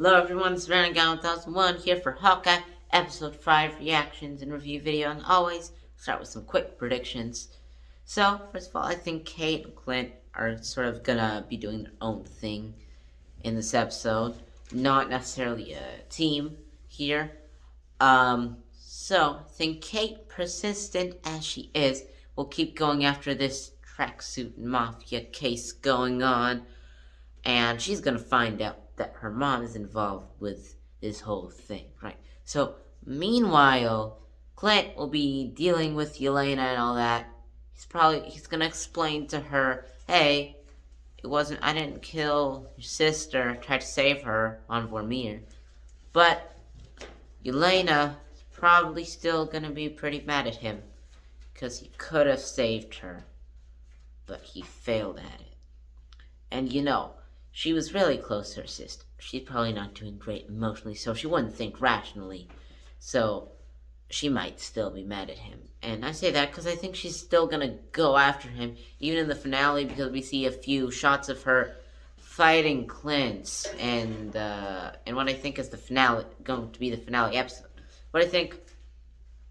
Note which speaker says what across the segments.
Speaker 1: Hello everyone, it's Renegade 1001 here for Hawkeye, episode 5 reactions and review video, and always start with some quick predictions. So, first of all, I think Kate and Clint are sort of gonna be doing their own thing in this episode, not necessarily a team here. So, I think Kate, persistent as she is, will keep going after this tracksuit mafia case going on. And she's gonna find out that her mom is involved with this whole thing, right? So, meanwhile, Clint will be dealing with Yelena and all that. He's gonna explain to her, hey, I didn't kill your sister, tried to save her on Vormir. But Yelena is probably still gonna be pretty mad at him, because he could have saved her, but he failed at it. And she was really close to her sister. She's probably not doing great emotionally, so she wouldn't think rationally. So she might still be mad at him. And I say that because I think she's still going to go after him, even in the finale, because we see a few shots of her fighting Clint, and what I think is going to be the finale episode. But I think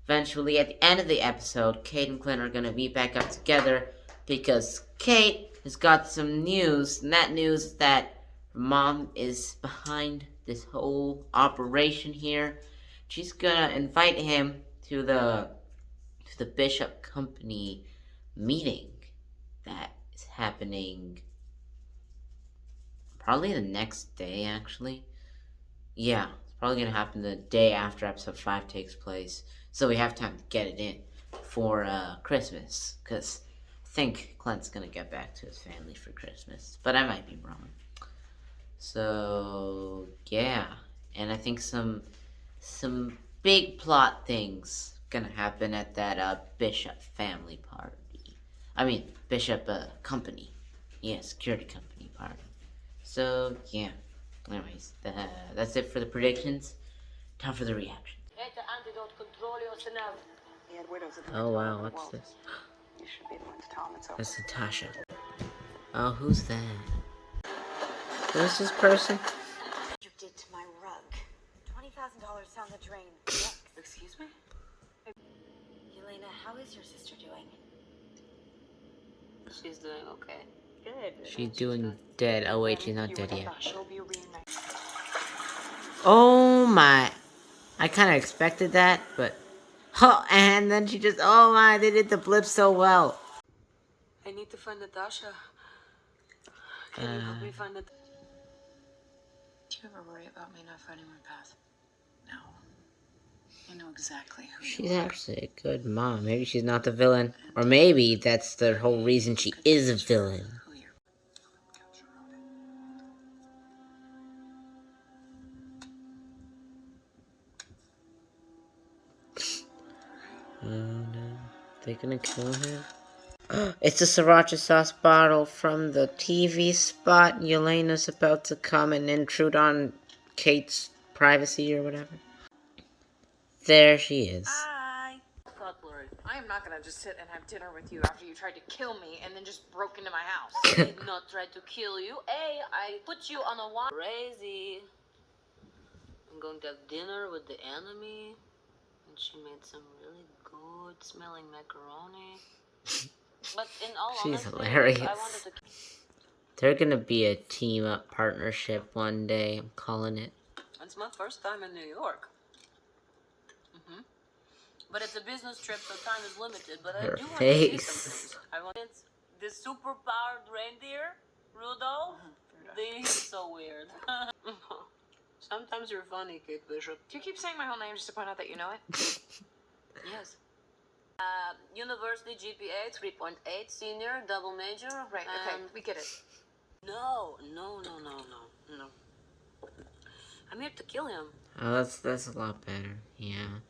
Speaker 1: eventually, at the end of the episode, Kate and Clint are going to meet back up together, because Kate has got some news, and that news is that her mom is behind this whole operation here. She's gonna invite him to the Bishop Company meeting that is happening probably the next day, actually. Yeah, it's probably gonna happen the day after episode 5 takes place, so we have time to get it in for Christmas, because I think Clint's gonna get back to his family for Christmas, but I might be wrong. So yeah, and I think some big plot things gonna happen at that Bishop family party. I mean Bishop company, yeah, security company party. So yeah. Anyways, that's it for the predictions. Time for the reactions. Oh wow, what's this?
Speaker 2: You should be the one to tell him it's over.
Speaker 1: That's Natasha. Oh, who's that? Who's this person?
Speaker 2: You did to my rug. $20,000 down the drain. Excuse me? Yelena, how is your sister doing?
Speaker 3: She's doing okay. Good.
Speaker 1: She's doing dead. Oh wait, she's not dead yet.
Speaker 2: She'll be reunited.
Speaker 1: Oh my. I kind of expected that, but... Oh, and then she just... Oh my, they did the blip so well.
Speaker 3: I need to find Natasha. Can you help me find Natasha?
Speaker 2: Do you ever worry about me not finding my path? No. I know exactly who you
Speaker 1: She's
Speaker 2: are.
Speaker 1: actually a good mom. Maybe she's not the villain. Or maybe that's the whole reason she is a villain. Oh no. They gonna kill him? It's a sriracha sauce bottle from the TV spot. Yelena's about to come and intrude on Kate's privacy or whatever. There she is.
Speaker 2: Hi.
Speaker 3: Cutlery.
Speaker 2: I am not gonna just sit and have dinner with you after you tried to kill me and then just broke into my house.
Speaker 3: I did not try to kill you. I put you on a one. Crazy. I'm going to have dinner with the enemy. And she made some really good smelling macaroni. But in all
Speaker 1: She's
Speaker 3: honesty,
Speaker 1: hilarious.
Speaker 3: I wanted to...
Speaker 1: They're gonna be a team-up partnership one day. I'm calling it.
Speaker 3: It's my first time in New York. But it's a business trip, so time is limited. But
Speaker 1: Her
Speaker 3: I do want to see
Speaker 1: face.
Speaker 3: some things. I want the super-powered reindeer, Rudolph. He's so weird. Sometimes you're funny, Kate Bishop.
Speaker 2: Do you keep saying my whole name just to point out that you know it?
Speaker 3: Yes. University GPA 3.8, senior, double major.
Speaker 2: Right, okay, we get it.
Speaker 3: No. I'm here to kill him.
Speaker 1: Oh, that's a lot better. Yeah.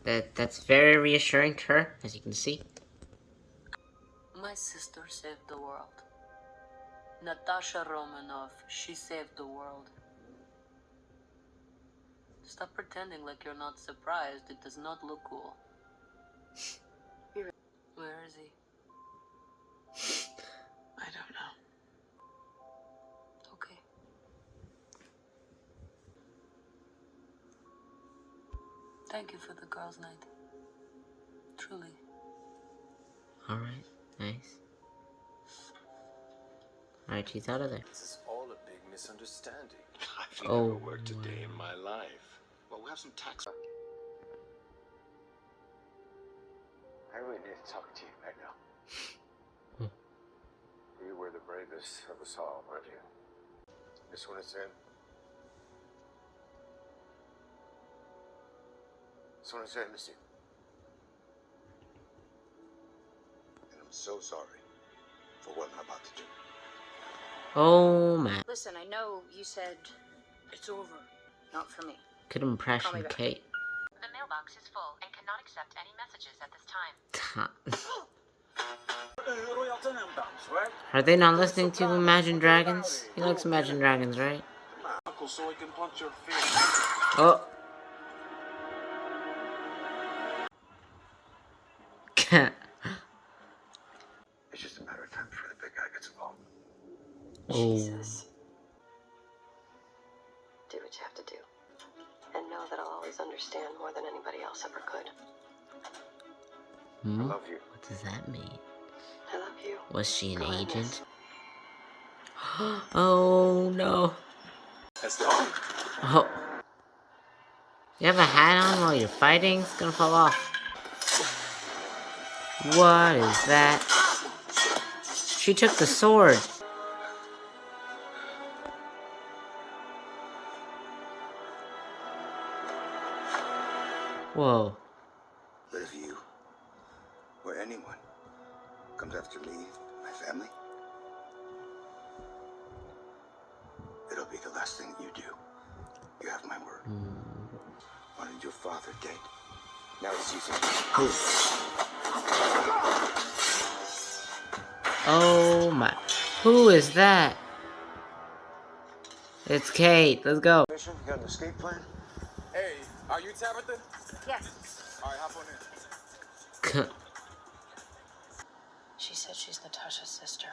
Speaker 1: That's very reassuring to her, as you can see.
Speaker 3: My sister saved the world. Natasha Romanov, she saved the world. Stop pretending like you're not surprised. It does not look cool. Where is he?
Speaker 2: I don't know.
Speaker 3: Okay. Thank you for the girls' night. Truly.
Speaker 1: Alright, nice. Alright, she's out of there.
Speaker 4: This is all a big misunderstanding.
Speaker 5: I've
Speaker 1: Oh,
Speaker 5: never worked a day in my life. Well, we'll have some tax.
Speaker 4: I really need to talk to you right now. You were the bravest of us all, weren't you? This one is in. This one is in, miss you.
Speaker 5: And I'm so sorry for what I'm about to do.
Speaker 1: Oh my.
Speaker 2: Listen, I know you said it's over. Not for me.
Speaker 1: Good
Speaker 2: Call me
Speaker 1: impression,
Speaker 2: back.
Speaker 1: Kate.
Speaker 2: The mailbox is full and cannot accept any messages at this time.
Speaker 1: Are they not listening to Imagine Dragons? He likes Imagine Dragons, right?
Speaker 5: So I can punch your face.
Speaker 1: Oh.
Speaker 4: It's just a matter of time before the big guy gets involved.
Speaker 2: Jesus. Do what you have to do. And know that I'll always understand more than anybody else ever could.
Speaker 4: I love you.
Speaker 1: What does that mean?
Speaker 2: I love you.
Speaker 1: Was she an
Speaker 2: Gladness.
Speaker 1: agent? Oh no.
Speaker 5: That's all.
Speaker 1: Oh. You have a hat on while you're fighting? It's gonna fall off. What is that? She took the sword. Whoa.
Speaker 5: But if you or anyone comes after me, my family, it'll be the last thing you do. You have my word. Wanted your father dead. Now he's using you.
Speaker 1: Oh my. Who is that? It's Kate. Let's go.
Speaker 4: Mission, you got an escape plan?
Speaker 6: Hey, are you Tabitha?
Speaker 2: Yes.
Speaker 6: All right, hop on in.
Speaker 2: She said she's Natasha's sister.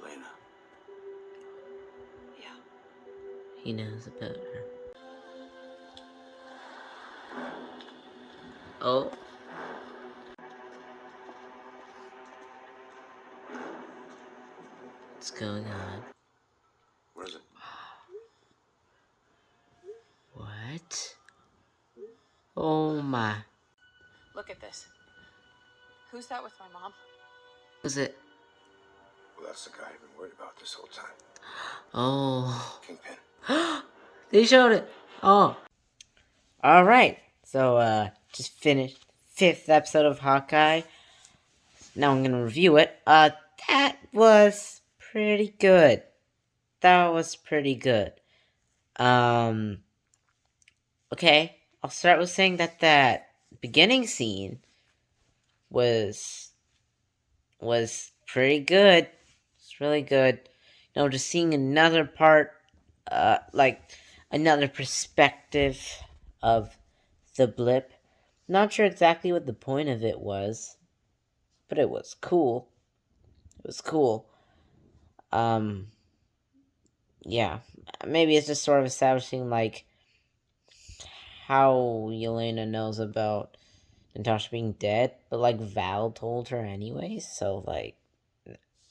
Speaker 5: Elena.
Speaker 2: Yeah.
Speaker 1: He knows about her. Oh. What's going on?
Speaker 5: What is it?
Speaker 1: What? Oh my.
Speaker 2: Look at this. Who's that with my mom?
Speaker 1: Was it?
Speaker 4: Well, that's the guy I've been worried about this whole time.
Speaker 1: Oh.
Speaker 4: Kingpin.
Speaker 1: They showed it. Oh. Alright. So, just finished 5th episode of Hawkeye. Now I'm gonna review it. That was pretty good. That was pretty good. Okay. I'll start with saying that beginning scene was pretty good. It's really good. You know, just seeing another part, like another perspective of the blip. Not sure exactly what the point of it was, but it was cool. It was cool. Yeah, maybe it's just sort of establishing like how Yelena knows about Natasha being dead, but like Val told her anyways, so like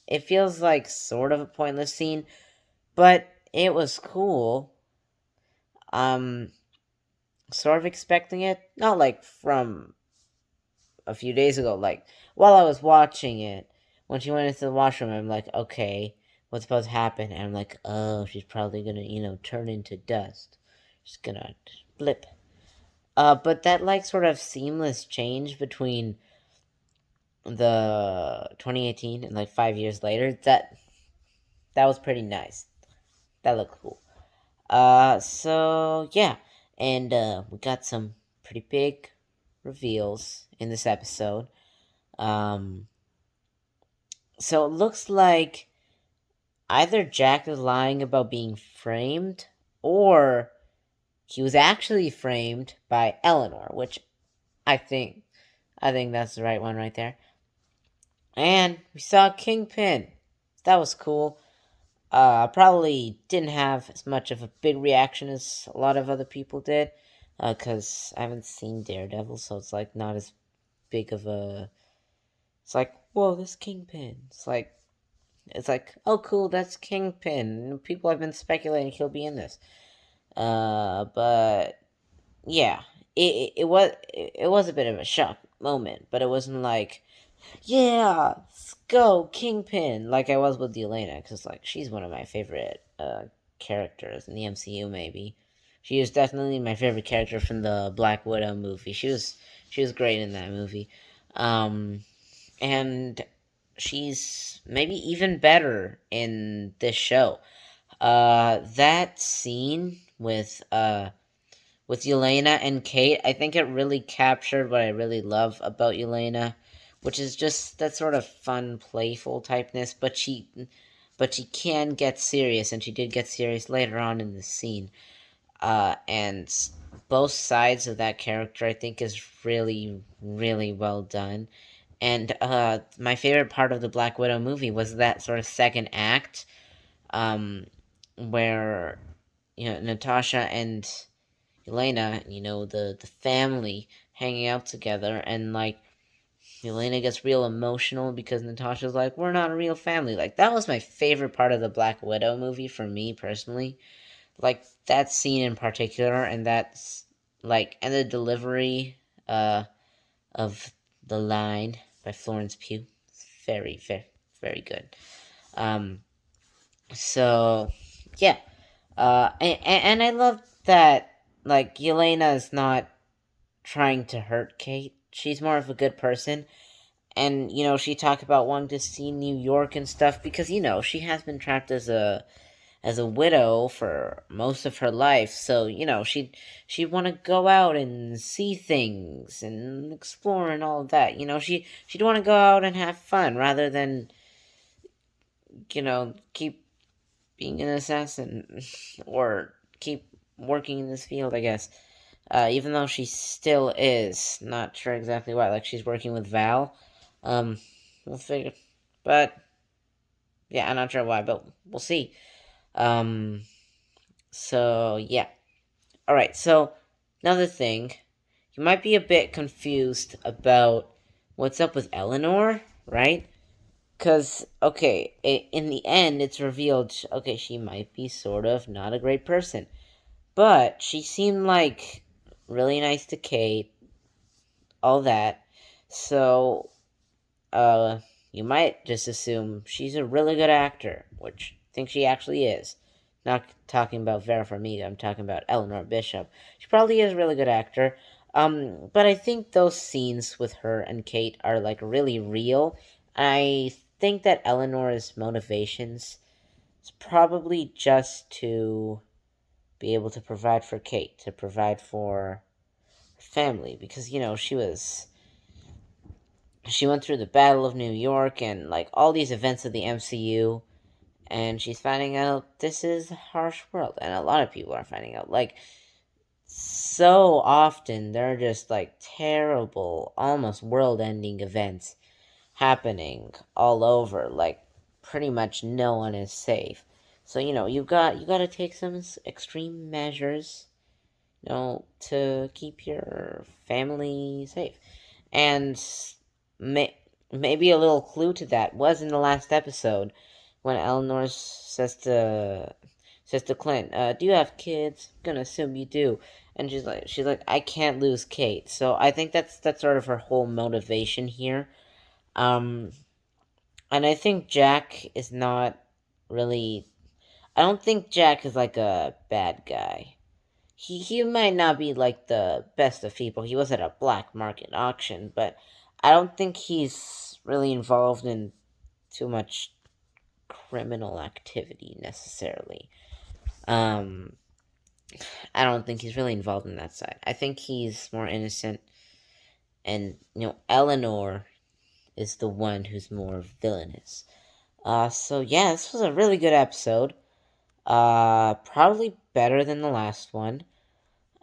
Speaker 1: it feels like sort of a pointless scene, but it was cool. Sort of expecting it, not like from a few days ago, like while I was watching it, when she went into the washroom, I'm like, okay, what's about to happen? And I'm like, oh, she's probably gonna, turn into dust. She's gonna blip. But that like sort of seamless change between the 2018 and like 5 years later, that was pretty nice. That looked cool. So yeah, and we got some pretty big reveals in this episode. So it looks like either Jack is lying about being framed, or he was actually framed by Eleanor, which I think that's the right one right there. And we saw Kingpin. That was cool. Probably didn't have as much of a big reaction as a lot of other people did. because I haven't seen Daredevil, so it's like not as big of a. It's like, whoa, this Kingpin. It's like, oh, cool, that's Kingpin. People have been speculating he'll be in this. But yeah, it was a bit of a shock moment, but it wasn't like, yeah, let's go Kingpin, like I was with Yelena, because like she's one of my favorite characters in the MCU. Maybe she is definitely my favorite character from the Black Widow movie. She was great in that movie, and she's maybe even better in this show. That scene with Yelena and Kate, I think it really captured what I really love about Yelena, which is just that sort of fun, playful typeness. But she can get serious, and she did get serious later on in the scene. And both sides of that character, I think, is really, really well done. And my favorite part of the Black Widow movie was that sort of second act, where Natasha and Elena, the family hanging out together, and like Elena gets real emotional because Natasha's like, we're not a real family. Like, that was my favorite part of the Black Widow movie for me personally. Like, that scene in particular, and that's like, and the delivery of the line by Florence Pugh. It's very, very, very good. So yeah. And I love that, like, Yelena is not trying to hurt Kate. She's more of a good person. And, she talked about wanting to see New York and stuff because, she has been trapped as a widow for most of her life. So, she'd want to go out and see things and explore and all of that. She'd want to go out and have fun rather than, keep being an assassin or keep working in this field, I guess. Even though she still is. Not sure exactly why. Like, she's working with Val. We'll figure. But, yeah, I'm not sure why, but we'll see. So, yeah. Alright, so, another thing. You might be a bit confused about what's up with Eleanor, right? Because, okay, in the end, it's revealed, okay, she might be sort of not a great person. But she seemed like really nice to Kate, all that. So, you might just assume she's a really good actor, which I think she actually is. Not talking about Vera Farmiga, I'm talking about Eleanor Bishop. She probably is a really good actor. But I think those scenes with her and Kate are like really real. I think that Eleanor's motivations is probably just to be able to provide for Kate, to provide for her family, because she went through the Battle of New York and like all these events of the MCU, and she's finding out this is a harsh world, and a lot of people are finding out, like, so often there are just like terrible, almost world-ending events happening all over. Like, pretty much no one is safe. So you got to take some extreme measures, to keep your family safe. And maybe a little clue to that was in the last episode when Eleanor says to Clint, "Do you have kids? I'm gonna assume you do." And she's like, "I can't lose Kate." So I think that's sort of her whole motivation here. Um, and I think Jack is not really. I don't think Jack is like a bad guy. He might not be like the best of people. He was at a black market auction, but I don't think he's really involved in too much criminal activity necessarily. Um, I don't think he's really involved in that side. I think he's more innocent, and Eleanor is the one who's more villainous. So yeah, this was a really good episode. Probably better than the last one.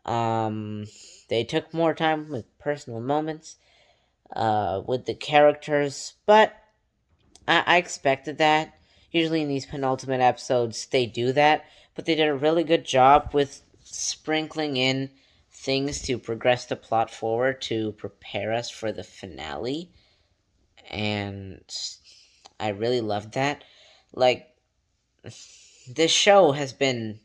Speaker 1: They took more time with personal moments, with the characters, but I expected that. Usually in these penultimate episodes, they do that, but they did a really good job with sprinkling in things to progress the plot forward to prepare us for the finale. And I really loved that. Like, this show has been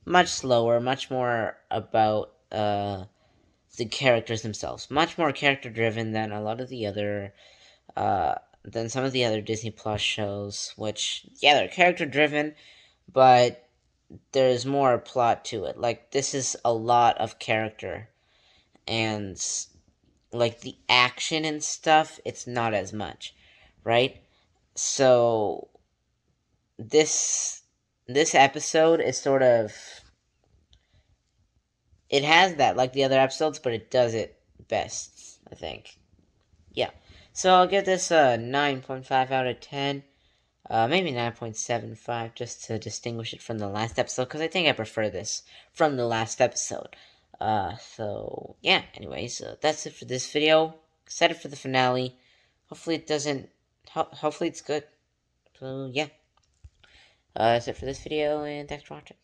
Speaker 1: much slower, much more about the characters themselves, much more character driven than a lot of the other than some of the other Disney Plus shows. Which, yeah, they're character driven, but there's more plot to it. Like, this is a lot of character, and like the action and stuff, it's not as much, right? So this episode is sort of, it has that like the other episodes, but it does it best, I think. Yeah. So I'll give this a 9.5 out of 10. Maybe 9.75, just to distinguish it from the last episode, because I think I prefer this from the last episode. So, yeah, anyways, that's it for this video. Excited for the finale. Hopefully it doesn't, hopefully it's good. So, yeah. That's it for this video, and thanks for watching.